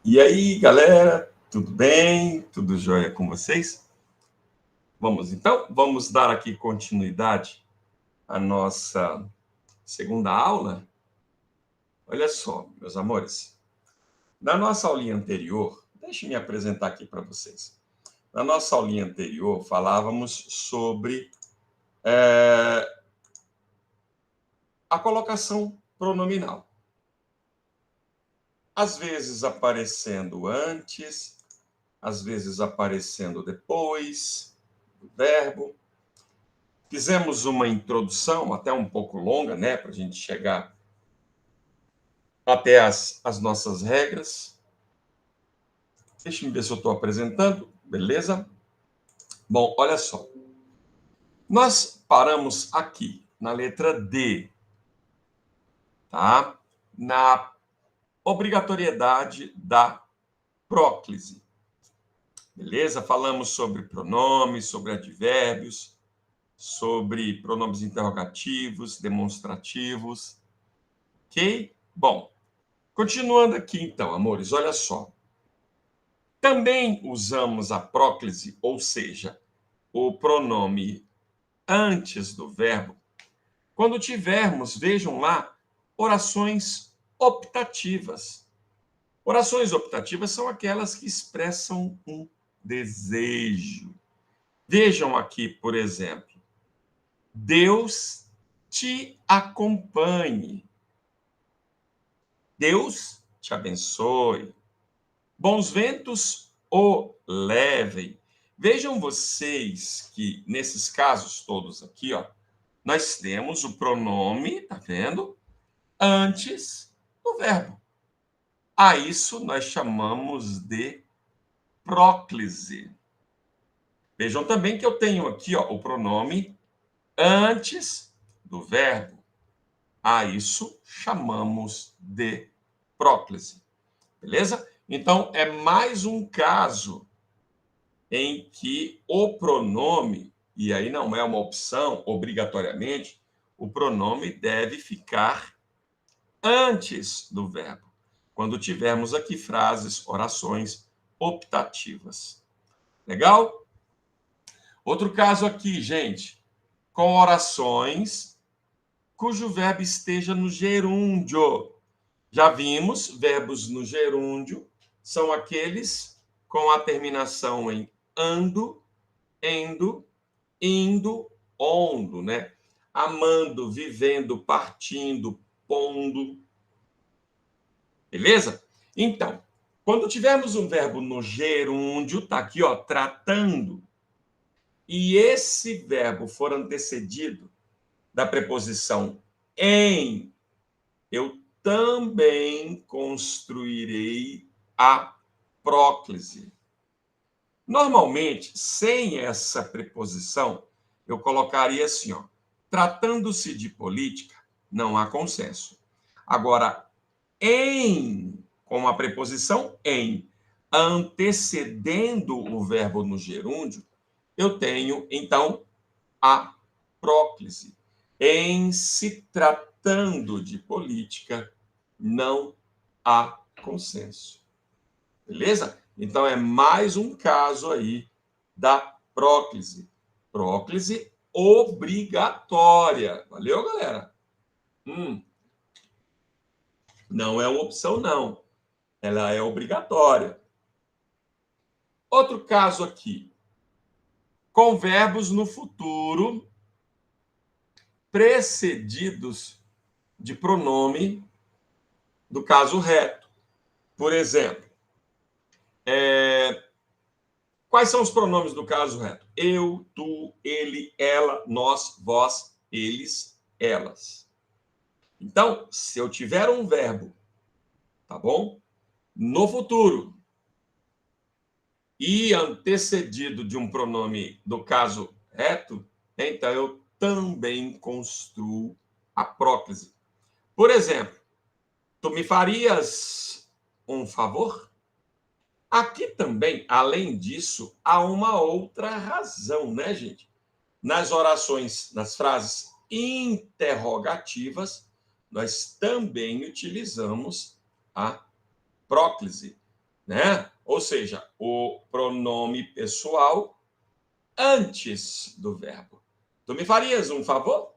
E aí, galera, tudo bem? Tudo jóia com vocês? Vamos dar aqui continuidade à nossa segunda aula. Olha só, meus amores, na nossa aulinha anterior, deixe-me apresentar aqui para vocês. Na nossa aulinha anterior, falávamos sobre a colocação pronominal. Às vezes aparecendo antes, às vezes aparecendo depois do verbo. Fizemos uma introdução, até um pouco longa, né, para a gente chegar até as nossas regras. Deixa eu ver se eu estou apresentando, beleza? Bom, olha só. Nós paramos aqui, na letra D, tá? Na obrigatoriedade da próclise. Beleza? Falamos sobre pronomes, sobre advérbios, sobre pronomes interrogativos, demonstrativos. Ok? Bom, continuando aqui, então, amores, olha só. Também usamos a próclise, ou seja, o pronome antes do verbo, quando tivermos, vejam lá, orações optativas. Orações optativas são aquelas que expressam um desejo. Vejam aqui, por exemplo, Deus te acompanhe. Deus te abençoe. Bons ventos o levem. Vejam vocês que, nesses casos todos aqui, ó, nós temos o pronome, tá vendo? Antes do verbo. A isso nós chamamos de próclise. Vejam também que eu tenho aqui, ó, o pronome antes do verbo. A isso chamamos de próclise. Beleza? Então, é mais um caso em que o pronome, e aí não é uma opção, obrigatoriamente, o pronome deve ficar antes do verbo, quando tivermos aqui frases, orações optativas. Legal? Outro caso aqui, gente, com orações cujo verbo esteja no gerúndio. Já vimos, verbos no gerúndio são aqueles com a terminação em ando, endo, indo, ondo, né? Amando, vivendo, partindo, pondo. Beleza? Então, quando tivermos um verbo no gerúndio, tá aqui, ó, tratando, e esse verbo for antecedido da preposição em, eu também construirei a próclise. Normalmente, sem essa preposição, eu colocaria assim, ó, tratando-se de política, não há consenso. Agora, em, com a preposição em, antecedendo o verbo no gerúndio, eu tenho, então, a próclise. Em se tratando de política, não há consenso. Beleza? Então, é mais um caso aí da próclise. Próclise obrigatória. Valeu, galera? Não é uma opção, não. Ela é obrigatória. Outro caso aqui. Com verbos no futuro precedidos de pronome do caso reto. Por exemplo, quais são os pronomes do caso reto? Eu, tu, ele, ela, nós, vós, eles, elas. Então, se eu tiver um verbo, tá bom? No futuro e antecedido de um pronome do caso reto, então eu também construo a próclise. Por exemplo, tu me farias um favor? Aqui também, além disso, há uma outra razão, né, gente? Nas orações, nas frases interrogativas, nós também utilizamos a próclise, né? Ou seja, o pronome pessoal antes do verbo. Tu me farias um favor?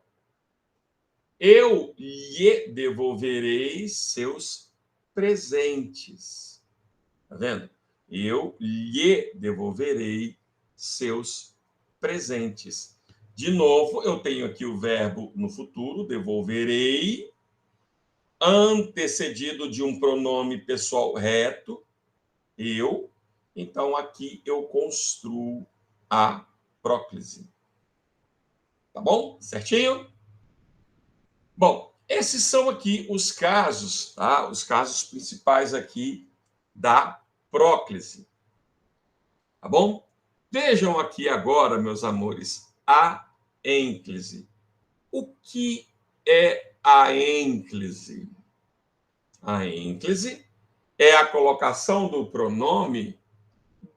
Eu lhe devolverei seus presentes. Tá vendo? Eu lhe devolverei seus presentes. De novo, eu tenho aqui o verbo no futuro, devolverei, antecedido de um pronome pessoal reto, eu. Então, aqui eu construo a próclise. Tá bom? Certinho? Bom, esses são aqui os casos, tá? Os casos principais aqui da próclise. Tá bom? Vejam aqui agora, meus amores, a ênclise. O que é a ênclise? A ênclise é a colocação do pronome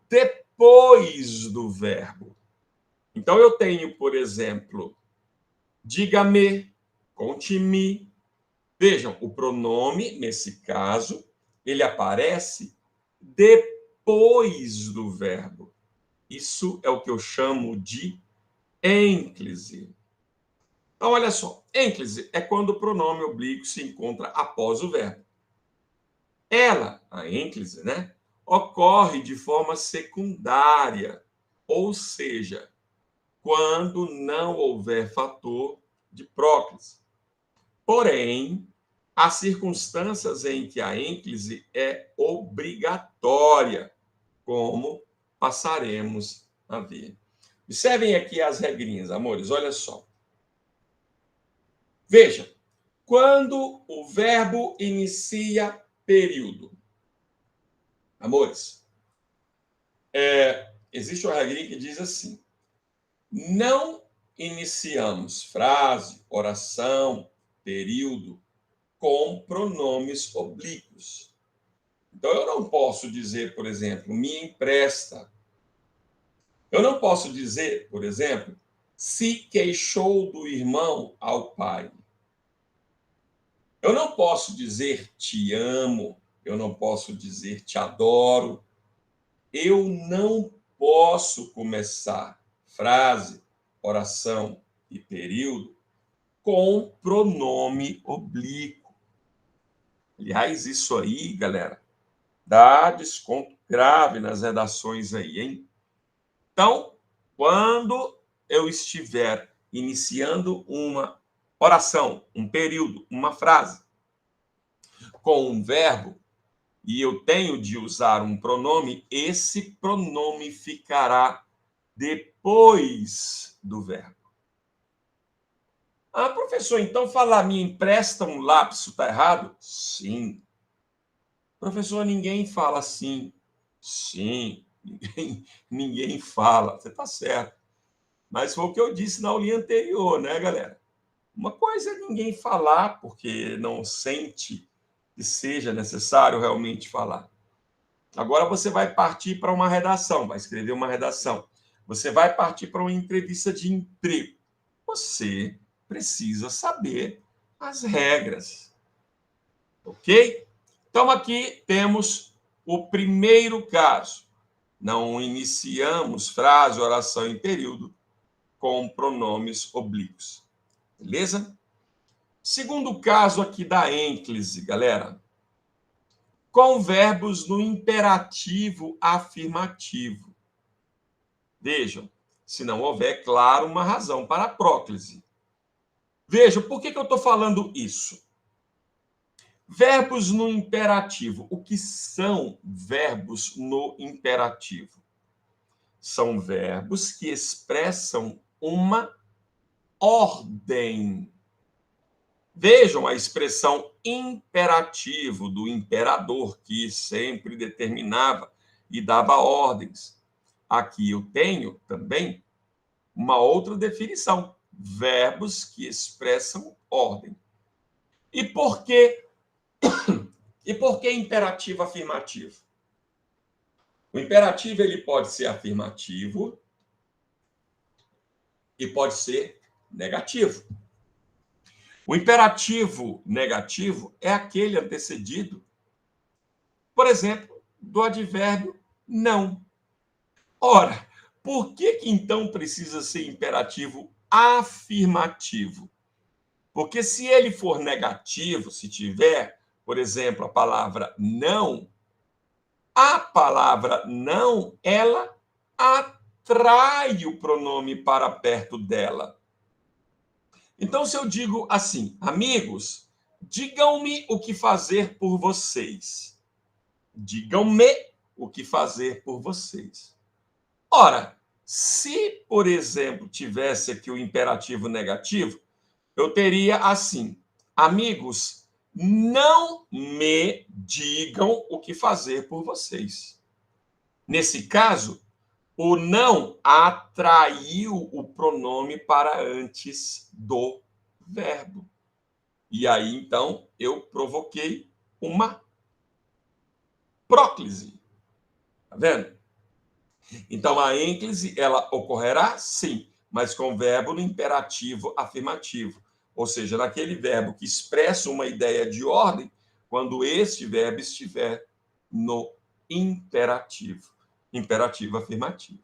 depois do verbo. Então, eu tenho, por exemplo, diga-me, conte-me. Vejam, o pronome, nesse caso, ele aparece depois do verbo. Isso é o que eu chamo de ênclise. Então, olha só, ênclise é quando o pronome oblíquo se encontra após o verbo. Ela, a ênclise, né, ocorre de forma secundária, ou seja, quando não houver fator de próclise. Porém, há circunstâncias em que a ênclise é obrigatória, como passaremos a ver. Observem aqui as regrinhas, amores, olha só. Veja, quando o verbo inicia período. Amores, existe uma regrinha que diz assim: não iniciamos frase, oração, período com pronomes oblíquos. Então, eu não posso dizer, por exemplo, me empresta. Eu não posso dizer, por exemplo, se queixou do irmão ao pai. Eu não posso dizer te amo. Eu não posso dizer te adoro. Eu não posso começar frase, oração e período com pronome oblíquo. Aliás, isso aí, galera, dá desconto grave nas redações aí, hein? Então, quando eu estiver iniciando uma oração, um período, uma frase, com um verbo, e eu tenho de usar um pronome, esse pronome ficará depois do verbo. Ah, professor, então falar me empresta um lápis está errado? Sim. Professor, ninguém fala assim. Sim, ninguém fala. Você está certo. Mas foi o que eu disse na aulinha anterior, né, galera? Uma coisa é ninguém falar porque não sente que seja necessário realmente falar. Agora você vai partir para uma redação, vai escrever uma redação. Você vai partir para uma entrevista de emprego. Você precisa saber as regras. Ok? Então, aqui temos o primeiro caso. Não iniciamos frase, oração em período com pronomes oblíquos. Beleza? Segundo caso aqui da ênclise, galera. Com verbos no imperativo afirmativo. Vejam, se não houver, claro, uma razão para a próclise. Vejam, por que eu estou falando isso? Verbos no imperativo. O que são verbos no imperativo? São verbos que expressam uma ordem. Vejam a expressão imperativo do imperador, que sempre determinava e dava ordens. Aqui eu tenho também uma outra definição: verbos que expressam ordem. E por que imperativo afirmativo? O imperativo ele pode ser afirmativo e pode ser negativo. O imperativo negativo é aquele antecedido Por exemplo, do advérbio não. Ora, por que então precisa ser imperativo afirmativo? Porque se ele for negativo, se tiver, por exemplo, a palavra não, a palavra não, ela atrai o pronome para perto dela. Então, se eu digo assim, amigos, digam-me o que fazer por vocês. Digam-me o que fazer por vocês. Ora, se, por exemplo, tivesse aqui o imperativo negativo, eu teria assim: amigos, não me digam o que fazer por vocês. Nesse caso, o não atraiu o pronome para antes do verbo. E aí, então, eu provoquei uma próclise. Tá vendo? Então, a ênclise, ela ocorrerá, sim, mas com o verbo no imperativo afirmativo. Ou seja, naquele verbo que expressa uma ideia de ordem, quando este verbo estiver no imperativo. Imperativo afirmativo.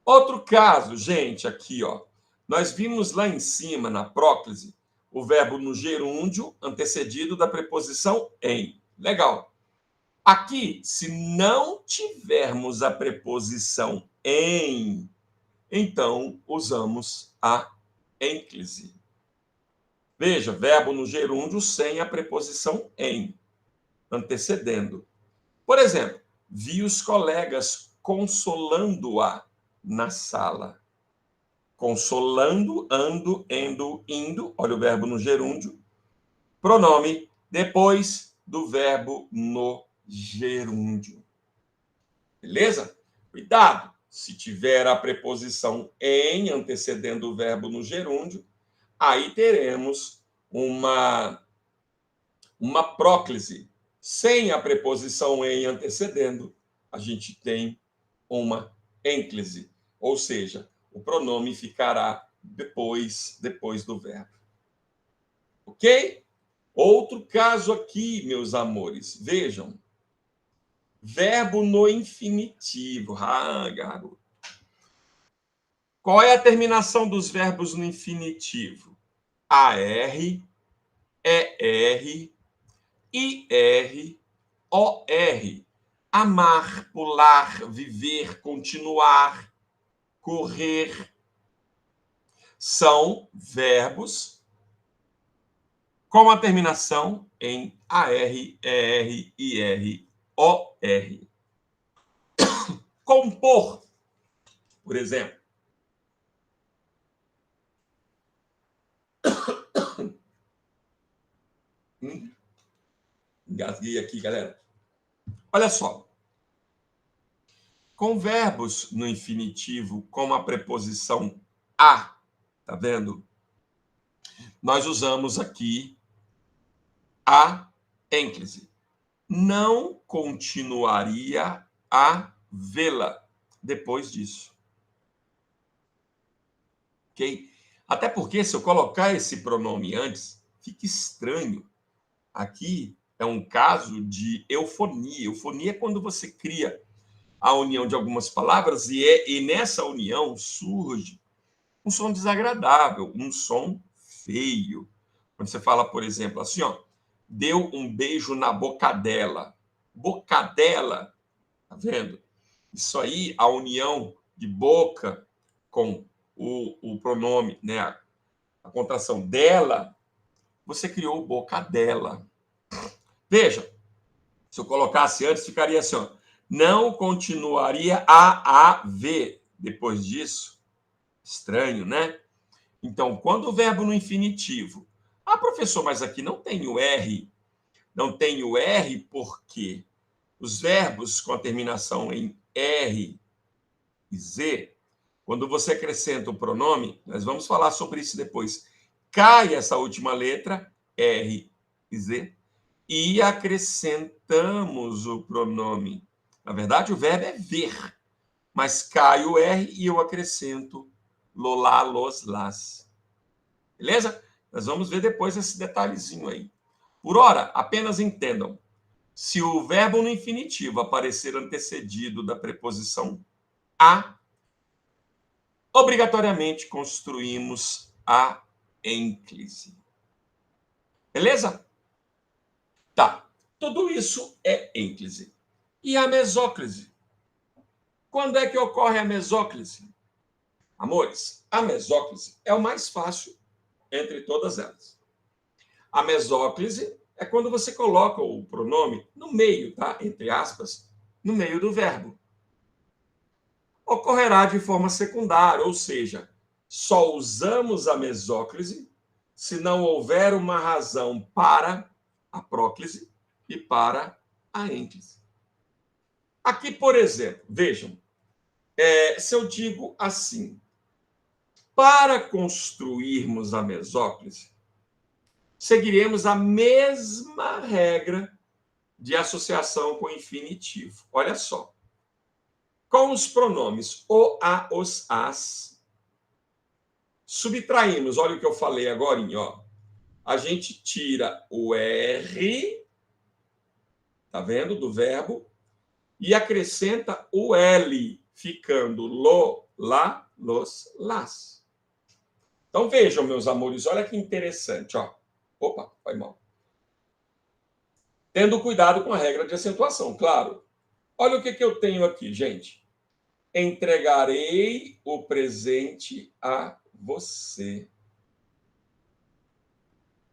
Outro caso, gente, aqui, ó. Nós vimos lá em cima, na próclise, o verbo no gerúndio antecedido da preposição em. Legal. Aqui, se não tivermos a preposição em, então usamos a ênclise. Veja, verbo no gerúndio sem a preposição em, antecedendo. Por exemplo, vi os colegas consolando-a na sala. Consolando, ando, endo, indo, olha o verbo no gerúndio, pronome depois do verbo no gerúndio. Beleza? Cuidado, se tiver a preposição em antecedendo o verbo no gerúndio, aí teremos uma próclise. Sem a preposição em antecedendo, a gente tem uma ênclise, ou seja, o pronome ficará depois do verbo. Ok? Outro caso aqui, meus amores. Vejam. Verbo no infinitivo. Ah, garoto. Qual é a terminação dos verbos no infinitivo? AR, ER, IR, OR. Amar, pular, viver, continuar, correr. São verbos com a terminação em AR, ER, IR, OR. Compor, por exemplo. Engasguei aqui, galera. Olha só. Com verbos no infinitivo com a preposição a, tá vendo? Nós usamos aqui a ênclise. Não continuaria a vê-la depois disso. Ok? Até porque, se eu colocar esse pronome antes, fica estranho. Aqui é um caso de eufonia. Eufonia é quando você cria a união de algumas palavras e nessa união surge um som desagradável, um som feio. Quando você fala, por exemplo, assim, ó, deu um beijo na boca dela. Bocadela, tá vendo? Isso aí, a união de boca com o pronome, né, a contração dela, você criou bocadela. Veja, se eu colocasse antes, ficaria assim, ó, não continuaria a haver depois disso. Estranho, né? Então, quando o verbo no infinitivo, professor, mas aqui não tem o R. Não tem o R porque os verbos com a terminação em R e Z, quando você acrescenta o pronome, nós vamos falar sobre isso depois, cai essa última letra, R e Z, e acrescentamos o pronome. Na verdade, o verbo é ver, mas cai o R e eu acrescento lolá, los, las. Beleza? Nós vamos ver depois esse detalhezinho aí. Por ora, apenas entendam. Se o verbo no infinitivo aparecer antecedido da preposição a, obrigatoriamente construímos a ênclise. Beleza? Tá. Tudo isso é ênclise. E a mesóclise? Quando é que ocorre a mesóclise? Amores, a mesóclise é o mais fácil entre todas elas. A mesóclise é quando você coloca o pronome no meio, tá? Entre aspas, no meio do verbo. Ocorrerá de forma secundária, ou seja, só usamos a mesóclise se não houver uma razão para a próclise e para a ênclise. Aqui, por exemplo, vejam, se eu digo assim, para construirmos a mesóclise, seguiremos a mesma regra de associação com o infinitivo. Olha só. Com os pronomes o, a, os, as, subtraímos, olha o que eu falei agora, ó. A gente tira o R, tá vendo, do verbo, e acrescenta o L, ficando lo, lá, los, las. Então vejam, meus amores, olha que interessante, ó. Opa, foi mal. Tendo cuidado com a regra de acentuação, claro. Olha o que eu tenho aqui, gente. Entregarei o presente a você.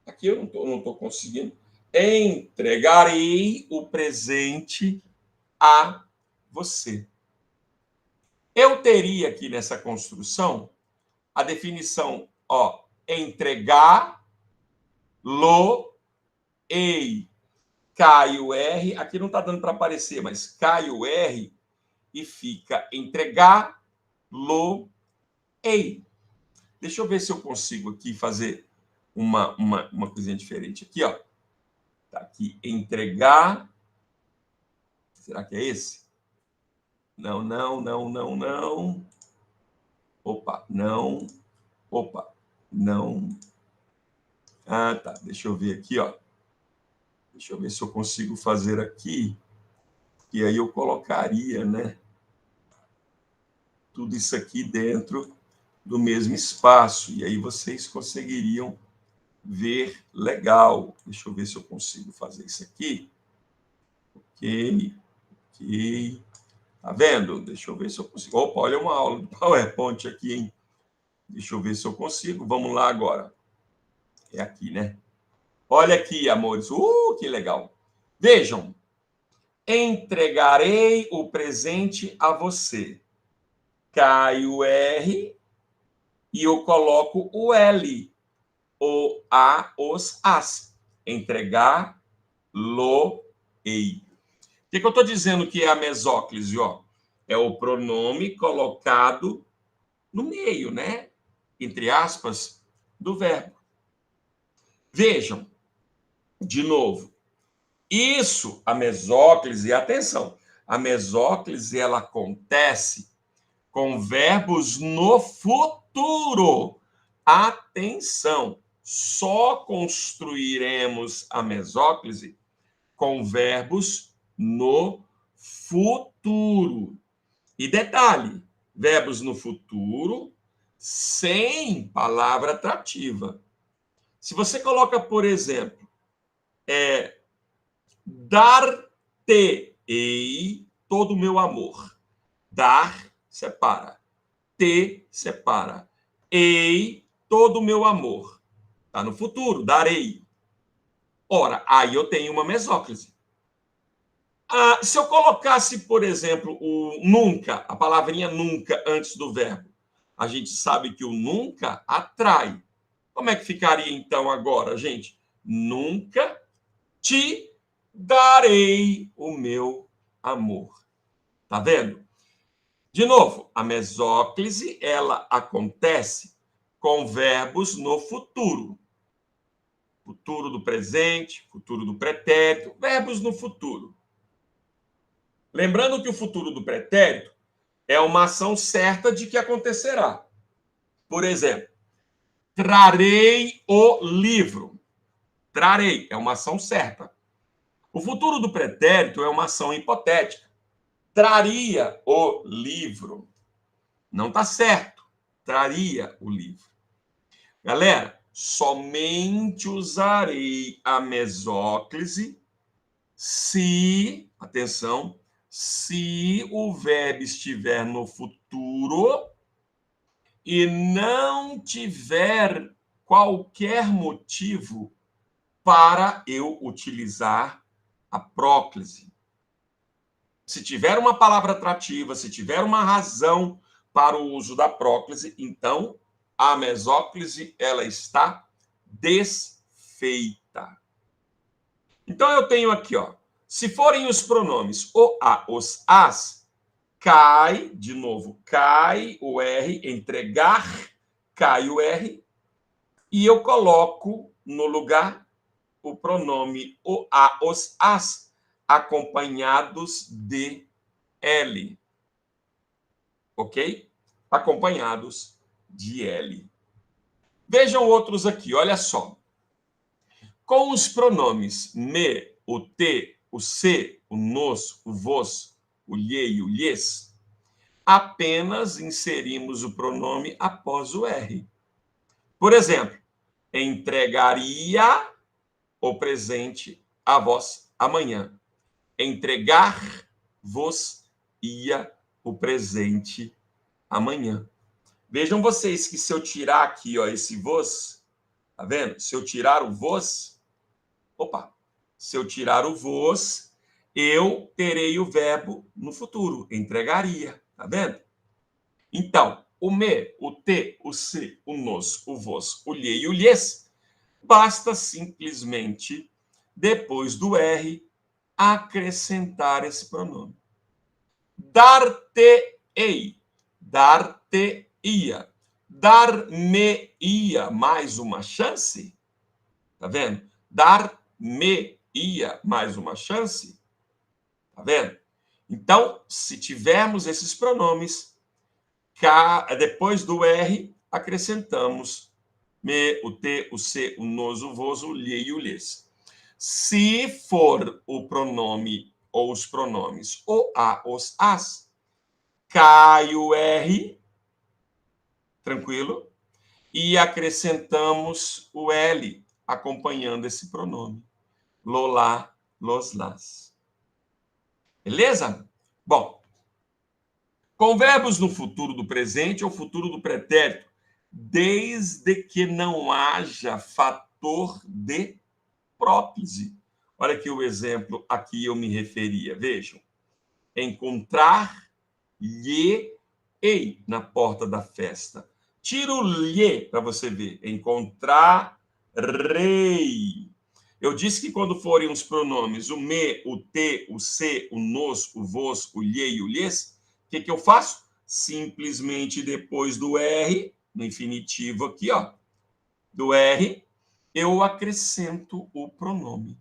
Aqui eu não tô conseguindo. Entregarei o presente a você. Eu teria aqui nessa construção a definição, ó, entregar, lo, ei. Cai o R, aqui não está dando para aparecer, mas cai o R e fica entregar, lo, ei. Deixa eu ver se eu consigo aqui fazer uma coisinha diferente. Aqui, ó. Tá aqui, entregar. Será que é esse? Não, não, não, não, não. Opa, não. Opa, não. Ah, tá. Deixa eu ver aqui, ó. Deixa eu ver se eu consigo fazer aqui. E aí eu colocaria, né? Tudo isso aqui dentro do mesmo espaço. E aí vocês conseguiriam ver legal. Deixa eu ver se eu consigo fazer isso aqui. Ok, ok. Tá vendo? Deixa eu ver se eu consigo. Opa, olha uma aula do PowerPoint aqui, hein? Deixa eu ver se eu consigo. Vamos lá agora. É aqui, né? Olha aqui, amores. Que legal. Vejam. Entregarei o presente a você. Cai o R e eu coloco o L. O, a, os, as. Entregar, lo, ei. O que eu estou dizendo que é a mesóclise? Ó? É o pronome colocado no meio, né? Entre aspas, do verbo. Vejam, de novo, isso, a mesóclise, atenção, a mesóclise, ela acontece com verbos no futuro. Atenção, só construiremos a mesóclise com verbos no futuro. E detalhe, verbos no futuro sem palavra atrativa. Se você coloca, por exemplo, dar-te-ei todo o meu amor. Dar, separa. Te, separa. Ei, todo o meu amor. Está no futuro, darei. Ora, aí eu tenho uma mesóclise. Se eu colocasse, por exemplo, o nunca, a palavrinha nunca antes do verbo, a gente sabe que o nunca atrai. Como é que ficaria então agora, gente? Nunca te darei o meu amor. Tá vendo? De novo, a mesóclise, ela acontece com verbos no futuro. Futuro do presente, futuro do pretérito, verbos no futuro. Lembrando que o futuro do pretérito é uma ação certa de que acontecerá. Por exemplo, trarei o livro. Trarei é uma ação certa. O futuro do pretérito é uma ação hipotética. Traria o livro. Não está certo. Traria o livro. Galera, somente usarei a mesóclise se, atenção, se o verbo estiver no futuro e não tiver qualquer motivo para eu utilizar a próclise. Se tiver uma palavra atrativa, se tiver uma razão para o uso da próclise, então a mesóclise ela está desfeita. Então eu tenho aqui, ó, se forem os pronomes o, a, os, as, cai, de novo, cai o R, entregar, cai o R, e eu coloco no lugar o pronome o, a, os, as, acompanhados de L. Ok? Acompanhados de L. Vejam outros aqui, olha só. Com os pronomes me, o te, o se, o nos, o vos, o lhe e o lhes, apenas inserimos o pronome após o R. Por exemplo, entregaria o presente a vós amanhã. Entregar-vos ia o presente amanhã. Vejam vocês que se eu tirar aqui, ó, esse vos, tá vendo? Se eu tirar o vos, se eu tirar o vos, eu terei o verbo no futuro, entregaria, tá vendo? Então, o me, o te, o se, o nos, o vos, o lhe e o lhes, basta simplesmente, depois do R, acrescentar esse pronome. Dar-te-ei, dar-te-ia, dar-me-ia, mais uma chance, tá vendo? Dar-me-ia, mais uma chance, tá vendo? Então, se tivermos esses pronomes, depois do R, acrescentamos me, o te, o se, o nos, o vos, o lhe e o lhes. Se for o pronome ou os pronomes o, a, os, as, cai o R, tranquilo, e acrescentamos o L, acompanhando esse pronome. Lolá, los, las. Beleza? Bom, com verbos no futuro do presente ou futuro do pretérito, desde que não haja fator de próclise. Olha aqui o exemplo a que eu me referia. Vejam. Encontrar-lhe ei na porta da festa. Tira o lhe para você ver. Encontrar-rei. Eu disse que quando forem os pronomes o me, o te, o se, o nos, o vos, o lhe e o lhes, o que eu faço? Simplesmente depois do R, no infinitivo aqui, ó, do R, eu acrescento o pronome.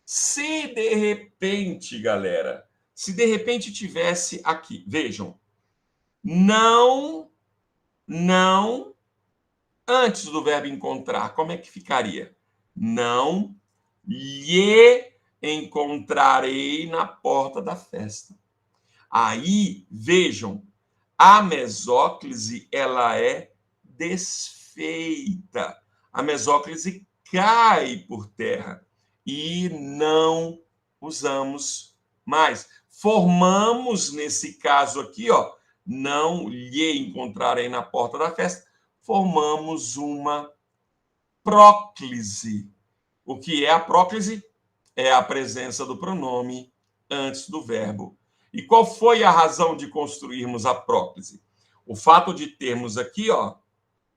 Se de repente, galera, se de repente tivesse aqui, vejam, não, antes do verbo encontrar, como é que ficaria? Não lhe encontrarei na porta da festa. Aí, vejam, a mesóclise, ela é desfeita. A mesóclise cai por terra e não usamos mais. Formamos, nesse caso aqui, ó, não lhe encontrarei na porta da festa, formamos uma próclise. O que é a próclise? É a presença do pronome antes do verbo. E qual foi a razão de construirmos a próclise? O fato de termos aqui, ó,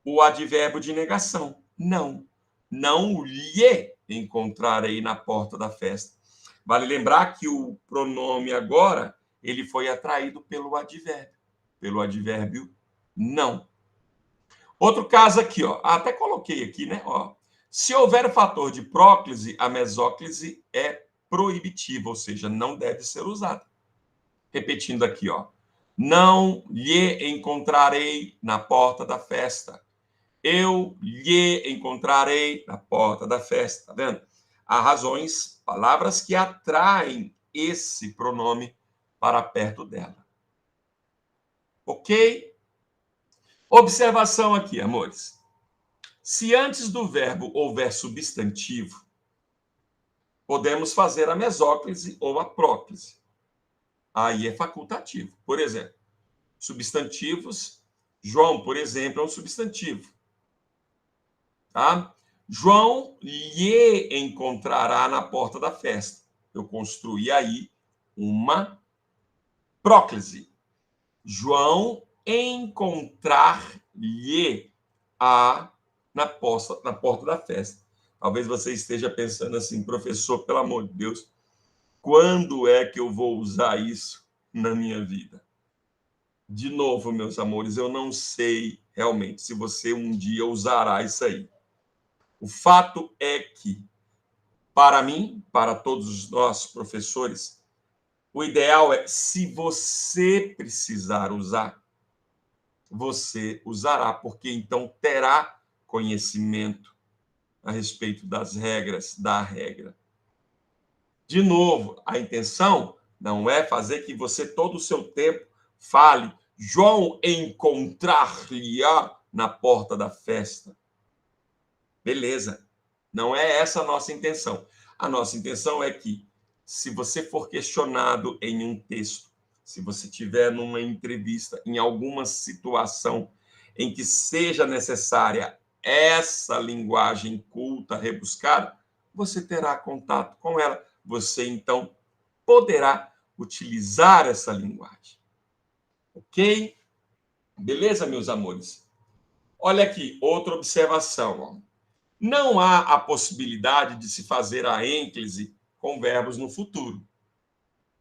o advérbio de negação. Não. Não lhe encontrarei na porta da festa. Vale lembrar que o pronome agora, ele foi atraído pelo advérbio não. Outro caso aqui, ó, até coloquei aqui, né? Ó, se houver o fator de próclise, a mesóclise é proibitiva, ou seja, não deve ser usada. Repetindo aqui, ó, não lhe encontrarei na porta da festa. Eu lhe encontrarei na porta da festa, tá vendo? há razões, palavras que atraem esse pronome para perto dela. Ok? Observação aqui, amores. Se antes do verbo houver substantivo, podemos fazer a mesóclise ou a próclise. Aí é facultativo. Por exemplo, substantivos. João, por exemplo, é um substantivo. Tá? João lhe encontrará na porta da festa. Eu construí aí uma próclise. João encontrar-lhe na porta da festa. Talvez você esteja pensando assim, professor, pelo amor de Deus, quando é que eu vou usar isso na minha vida? De novo, meus amores, eu não sei realmente se você um dia usará isso aí. O fato é que, para mim, para todos nós professores, o ideal é, se você precisar usar, você usará, porque então terá conhecimento a respeito das regras da regra. De novo, a intenção não é fazer que você todo o seu tempo fale João encontrar-lhe-á na porta da festa. Beleza. Não é essa a nossa intenção. A nossa intenção é que, se você for questionado em um texto, se você tiver numa entrevista, em alguma situação em que seja necessária essa linguagem culta, rebuscada, você terá contato com ela. Você, então, poderá utilizar essa linguagem. Ok? Beleza, meus amores? Olha aqui, outra observação. Ó. Não há a possibilidade de se fazer a ênclise com verbos no futuro.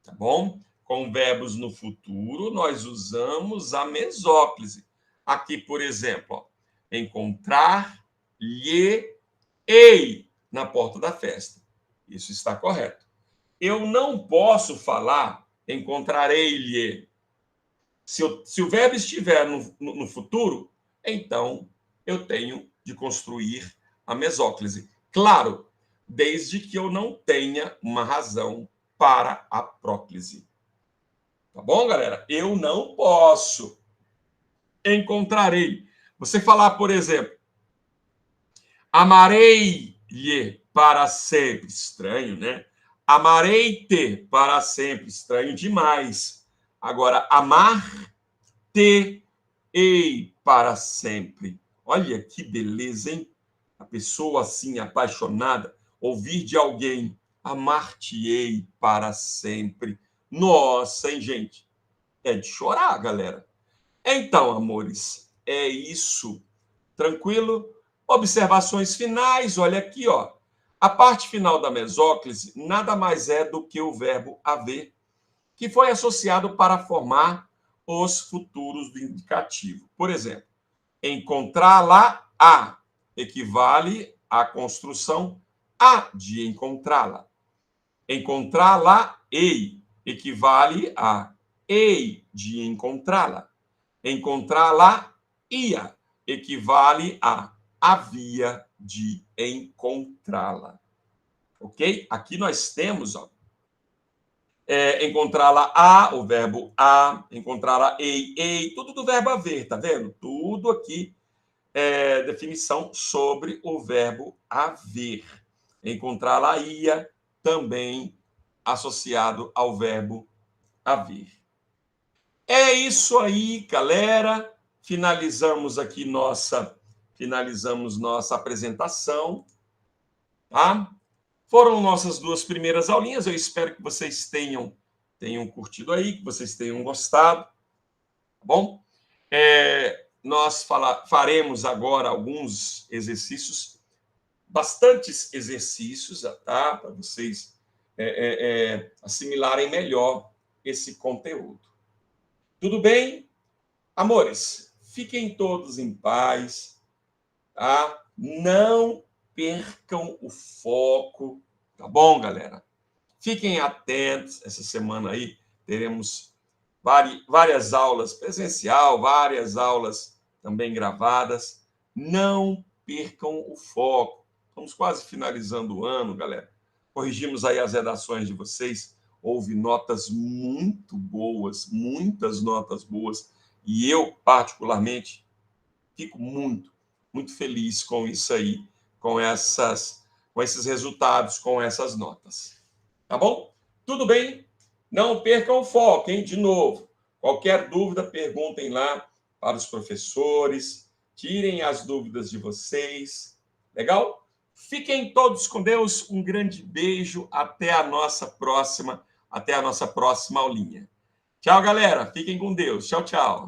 Tá bom? Com verbos no futuro, nós usamos a mesóclise. Aqui, por exemplo, ó, encontrar-lhe ei na porta da festa. Isso está correto. Eu não posso falar encontrarei-lhe. Se o verbo estiver no futuro, então eu tenho de construir a mesóclise. Claro, desde que eu não tenha uma razão para a próclise. Tá bom, galera? Eu não posso. Encontrarei. Você falar, por exemplo, amarei-lhe para sempre. Estranho, né? Amarei-te para sempre. Estranho demais. Agora, amar-te-ei para sempre. Olha que beleza, hein? A pessoa assim, apaixonada, ouvir de alguém, amar-te-ei para sempre. Nossa, hein, gente? É de chorar, galera. Então, amores, é isso. Tranquilo? Observações finais, olha aqui, ó. A parte final da mesóclise nada mais é do que o verbo haver, que foi associado para formar os futuros do indicativo. Por exemplo, encontrá-la-á equivale à construção há de encontrá-la. Encontrá-la-ei equivale a hei de encontrá-la. Encontrá-la-ia equivale a havia de encontrá-la. Ok? Aqui nós temos, ó, encontrá-la-á, o verbo a, encontrá-la-ei, tudo do verbo haver, tá vendo? Tudo aqui é definição sobre o verbo haver. Encontrá-la-ia, também associado ao verbo haver. É isso aí, galera. Finalizamos nossa apresentação, tá? Foram nossas duas primeiras aulinhas. Eu espero que vocês tenham curtido aí, que vocês tenham gostado, tá bom? Nós faremos agora alguns exercícios, bastantes exercícios, tá? Para vocês assimilarem melhor esse conteúdo. Tudo bem? Amores, fiquem todos em paz, tá? Não percam o foco, tá bom, galera? Fiquem atentos, essa semana aí teremos várias aulas presencial, várias aulas também gravadas. Não percam o foco. Estamos quase finalizando o ano, galera. corrigimos aí as redações de vocês, houve notas muito boas, muitas notas boas, e eu, particularmente, fico muito feliz com isso aí, com esses resultados, com essas notas. Tá bom? Tudo bem? Não percam o foco, hein? De novo, qualquer dúvida, perguntem lá para os professores, tirem as dúvidas de vocês. Legal? Fiquem todos com Deus. Um grande beijo. Até a nossa próxima aulinha. Tchau, galera. Fiquem com Deus. Tchau, tchau.